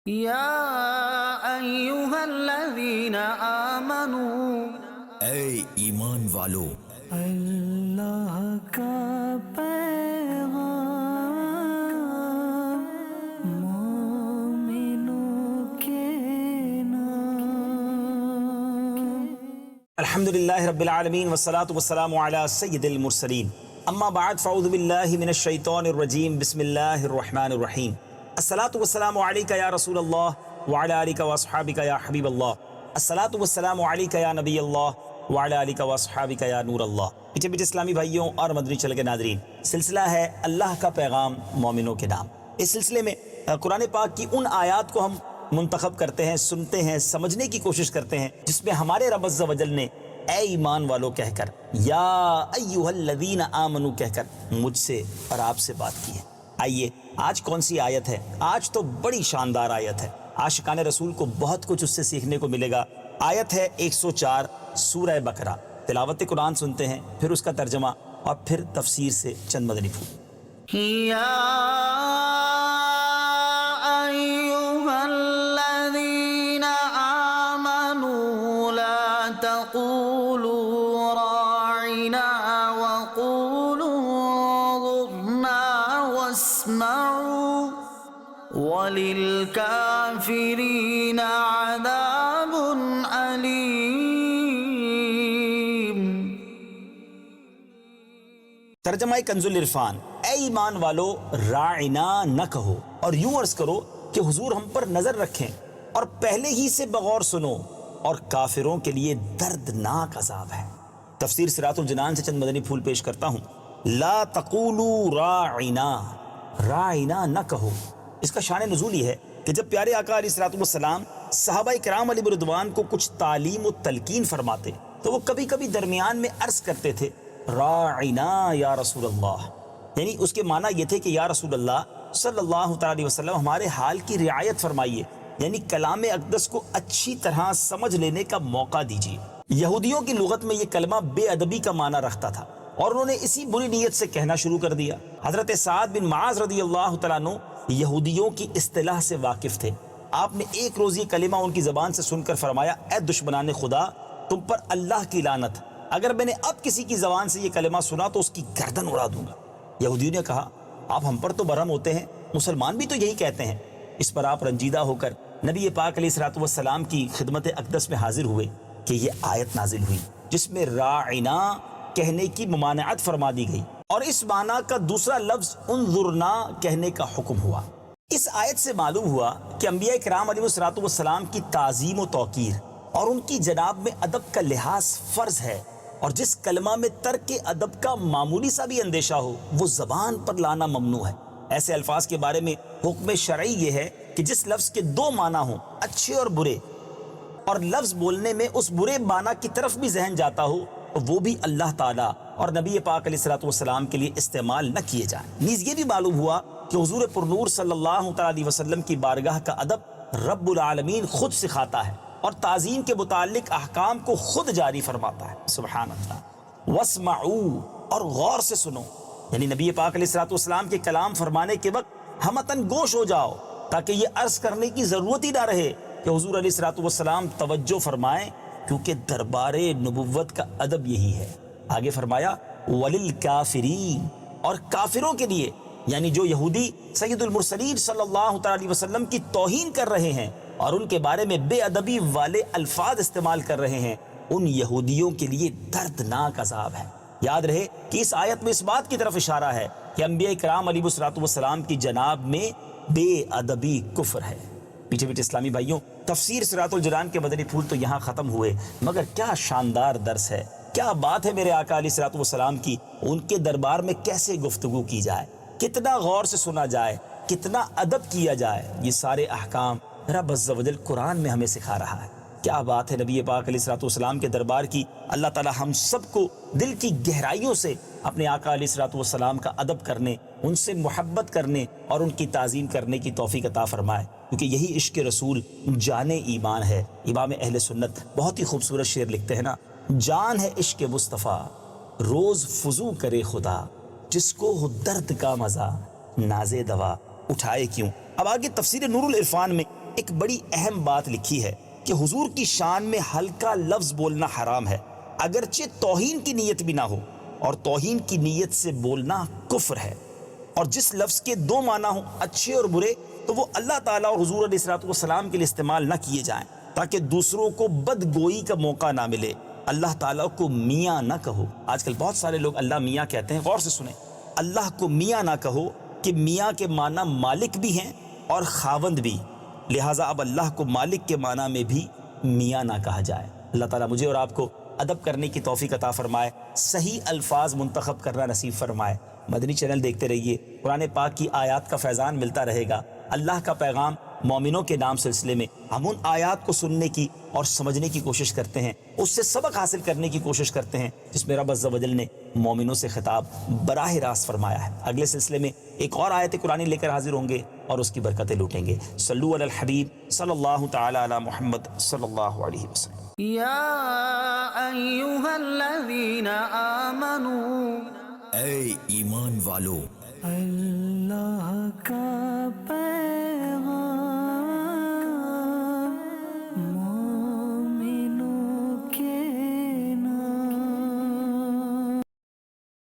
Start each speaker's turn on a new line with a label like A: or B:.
A: یا ایہا الذین آمنوا،
B: اے ایمان والو،
A: اللہ کا پیغام مومنوں کے نام۔
C: الحمدللہ رب العالمین والصلاة والسلام علی سید المرسلین، اما بعد فاعوذ باللہ من الشیطان الرجیم، بسم اللہ الرحمن الرحیم۔ الصلاة والسلام علیکہ یا رسول اللہ وعلی آلکہ واصحابکہ یا حبیب اللہ، الصلاة والسلام علیکہ یا نبی اللہ وعلی آلکہ واصحابکہ یا نور اللہ۔ پیچھے پیچھے اسلامی بھائیوں اور مدنی چل کے ناظرین، سلسلہ ہے اللہ کا پیغام مومنوں کے نام۔ اس سلسلے میں قرآن پاک کی ان آیات کو ہم منتخب کرتے ہیں، سنتے ہیں، سمجھنے کی کوشش کرتے ہیں جس میں ہمارے رب عز و جل نے اے ایمان والو کہہ کر، یا ایہا الذین آمنوا کہہ کر مجھ سے اور آپ سے بات کی ہے۔ آئیے آج کون سی آیت ہے؟ آج تو بڑی شاندار آیت ہے، عاشقان رسول کو بہت کچھ اس سے سیکھنے کو ملے گا۔ آیت ہے 104 سورہ بقرہ۔ تلاوت قرآن سنتے ہیں، پھر اس کا ترجمہ اور پھر تفسیر سے چند مدنی پھول۔
A: یا ایہا الذین آمنوا لا تقولوا راعنا وقولوا انظرنا واسمعوا وللکافرین عذاب علیم۔
C: ترجمہ کنز العرفان، اے ایمان والو راعنا نہ کہو، اور یوں عرض کرو کہ حضور ہم پر نظر رکھیں اور پہلے ہی سے بغور سنو، اور کافروں کے لیے دردناک عذاب ہے۔ تفسیر صراط الجنان سے چند مدنی پھول پیش کرتا ہوں۔ لا تقولوا راعنا، راعنا نہ کہو، اس کا شان نزول یہ ہے کہ جب پیارے آقا علیہ الصلوۃ والسلام صحابہ کرام علیہ رضوان کو کچھ تعلیم و تلقین فرماتے تو وہ کبھی کبھی درمیان میں عرض کرتے تھے راعنا یا رسول اللہ، یعنی اس کے معنی یہ تھے کہ یا رسول اللہ صلی اللہ تعالی علیہ وسلم ہمارے حال کی رعایت فرمائیے، یعنی کلام اقدس کو اچھی طرح سمجھ لینے کا موقع دیجیے۔ یہودیوں کی لغت میں یہ کلمہ بے ادبی کا معنی رکھتا تھا، اور انہوں نے اسی بری نیت سے کہنا شروع کر دیا۔ حضرت سعد بن معاذ رضی اللہ تعالیٰ عنہ یہودیوں کی اصطلاح سے واقف تھے۔ آپ نے ایک روز یہ کلمہ ان کی زبان سے سن کر فرمایا، اے دشمنان خدا، تم پر اللہ کی لعنت، اگر میں نے اب کسی کی زبان سے یہ کلمہ سنا تو اس کی گردن اڑا دوں گا۔ یہودیوں نے کہا، آپ ہم پر تو برہم ہوتے ہیں، مسلمان بھی تو یہی کہتے ہیں۔ اس پر آپ رنجیدہ ہو کر نبی پاک علیہ الصلوۃ والسلام کی خدمت اقدس میں حاضر ہوئے کہ یہ آیت نازل ہوئی جس میں راعنا کہنے کی ممانعت فرما دی گئی، اور اس معنی کا دوسرا لفظ انظرنا کہنے کا حکم ہوا۔ اس آیت سے معلوم ہوا کہ انبیاء کرام علیہ الصلوۃ والسلام کی تعظیم و توقیر اور ان کی جناب میں ادب کا لحاظ فرض ہے، اور جس کلمہ میں ترک ادب کا معمولی سا بھی اندیشہ ہو وہ زبان پر لانا ممنوع ہے۔ ایسے الفاظ کے بارے میں حکم شرعی یہ ہے کہ جس لفظ کے دو معنی ہوں، اچھے اور برے، اور لفظ بولنے میں اس برے معنی کی طرف بھی ذہن جاتا ہو، وہ بھی اللہ تعالیٰ اور نبی پاک علیہ الصلوۃ والسلام کے لیے استعمال نہ کیے جائیں۔ نیز یہ بھی معلوم ہوا کہ حضور پرنور صلی اللہ تعالیٰ علیہ وسلم کی بارگاہ کا ادب رب العالمین خود سکھاتا ہے، اور تعظیم کے متعلق احکام کو خود جاری فرماتا ہے۔ سبحان اللہ۔ واسمعوا، اور غور سے سنو، یعنی نبی پاک علیہ الصلوۃ والسلام کے کلام فرمانے کے وقت ہمتن گوش ہو جاؤ، تاکہ یہ عرض کرنے کی ضرورت ہی نہ رہے کہ حضور علیہ الصلوۃ والسلام توجہ فرمائیں، کیونکہ دربار نبوت کا ادب یہی ہے۔ آگے فرمایا وَلِلْكَافِرِينَ، اور کافروں کے لیے، یعنی جو یہودی سید المرسلین صلی اللہ تعالی علیہ وسلم کی توہین کر رہے ہیں اور ان کے بارے میں بے ادبی والے الفاظ استعمال کر رہے ہیں، ان یہودیوں کے لیے دردناک عذاب ہے۔ یاد رہے کہ اس آیت میں اس بات کی طرف اشارہ ہے کہ انبیاء کرام علیہ الصلوۃ والسلام کی جناب میں بے ادبی کفر ہے۔ پیچھے پیچھے اسلامی بھائیوں، تفسیر صراط الجنان کے مدنی پھول تو یہاں ختم ہوئے، مگر کیا شاندار درس ہے، کیا بات ہے میرے آقا علیہ الصلوۃ والسلام کی۔ ان کے دربار میں کیسے گفتگو کی جائے، کتنا غور سے سنا جائے، کتنا ادب کیا جائے، یہ سارے احکام رب عز و جل قرآن میں ہمیں سکھا رہا ہے۔ کیا بات ہے نبی پاک علیہ الصلوۃ والسلام کے دربار کی۔ اللہ تعالی ہم سب کو دل کی گہرائیوں سے اپنے آقا علیہ الصلوۃ والسلام کا ادب کرنے، ان سے محبت کرنے اور ان کی تعظیم کرنے کی توفیق عطا فرمائے، کیونکہ یہی عشق رسول جان ایمان ہے۔ امام اہل سنت بہت ہی خوبصورت شعر لکھتے ہیں نا، جان ہے عشق مصطفیٰ روز فضو کرے خدا، جس کو ہو درد کا مزہ ناز دوا اٹھائے کیوں۔ اب آگے تفسیر نور العرفان میں ایک بڑی اہم بات لکھی ہے کہ حضور کی شان میں ہلکا لفظ بولنا حرام ہے، اگرچہ توہین کی نیت بھی نہ ہو، اور توہین کی نیت سے بولنا کفر ہے۔ اور جس لفظ کے دو معنی ہوں، اچھے اور برے، تو وہ اللہ تعالیٰ اور حضور علیہ الصلوۃ والسلام کے لیے استعمال نہ کیے جائیں، تاکہ دوسروں کو بدگوئی کا موقع نہ ملے۔ اللہ تعالیٰ کو میاں نہ کہو۔ آج کل بہت سارے لوگ اللہ میاں کہتے ہیں، غور سے سنیں، اللہ کو میاں نہ کہو، کہ میاں کے معنی مالک بھی ہیں اور خاوند بھی، لہٰذا اب اللہ کو مالک کے معنی میں بھی میاں نہ کہا جائے۔ اللہ تعالیٰ مجھے اور آپ کو ادب کرنے کی توفیق عطا فرمائے، صحیح الفاظ منتخب کرنا نصیب فرمائے۔ مدنی چینل دیکھتے رہیے، قرآن پاک کی آیات کا فیضان ملتا رہے گا۔ اللہ کا پیغام مومنوں کے نام سلسلے میں ہم ان آیات کو سننے کی اور سمجھنے کی کوشش کرتے ہیں، اس سے سبق حاصل کرنے کی کوشش کرتے ہیں جس میں رب عز و جل نے مومنوں سے خطاب براہ راست فرمایا ہے۔ اگلے سلسلے میں ایک اور آیت قرآنی لے کر حاضر ہوں گے اور اس کی برکتیں لوٹیں گے۔ صلو علی الحبیب صلی اللہ تعالی علی محمد صلی اللہ علیہ وسلم۔
A: یا ایہا الذین آمنوا،
B: اے ایمان والو،
A: اللہ